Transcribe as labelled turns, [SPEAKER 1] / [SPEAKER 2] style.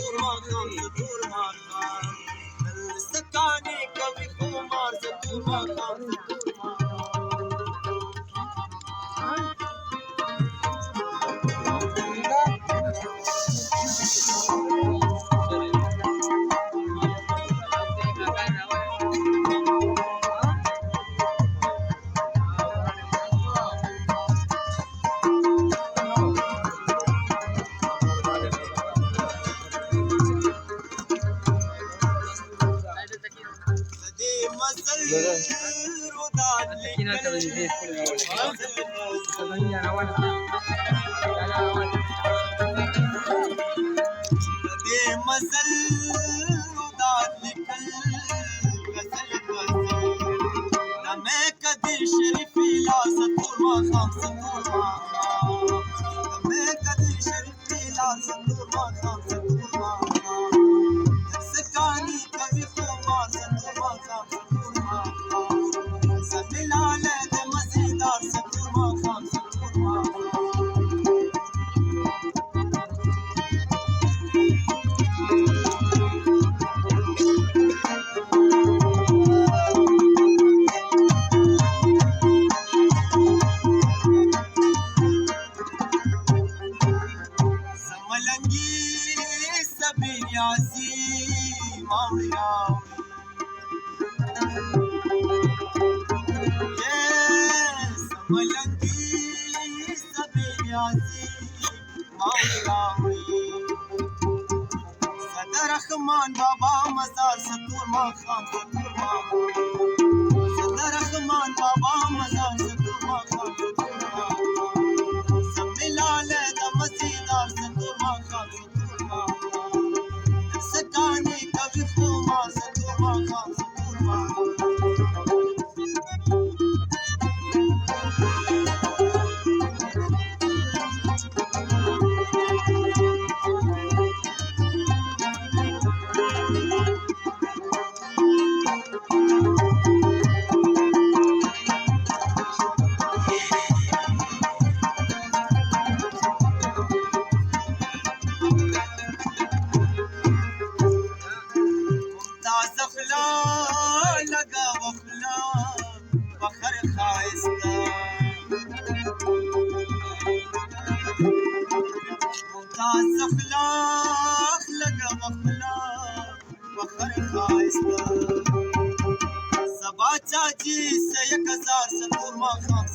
[SPEAKER 1] ستور ماخام ستور ماخام سکانی کبھی خمار ستور ماخام ستور مزل وداد لكل غزل غزل لما كدي شريفي لا ستور ماخام ستور ماخام لما كدي شريفي لا ستور ماخام ستور ماخام سكاني كبي خمار ستور ماخام ستور ماخام سبيل على مزيدار ستور ماخام ستور ماخام عزيم أولياء يس ملنگي سبين عزيم أولياء صدر رحمان بابا مزار ستور ماخام ستور ماخام صدر رحمان بابا مزار ستور ماخام ستور ماخام سميل على مزيدار ستور ماخام ستور ماخام سکانی کبھی خمار ستور ماخام ستور ماخام لگا وفلا بخر خائستہ ممتاز اخلاق لگا وفلا بخر خائستہ سبا چاچی سے 1000 ستور ماخام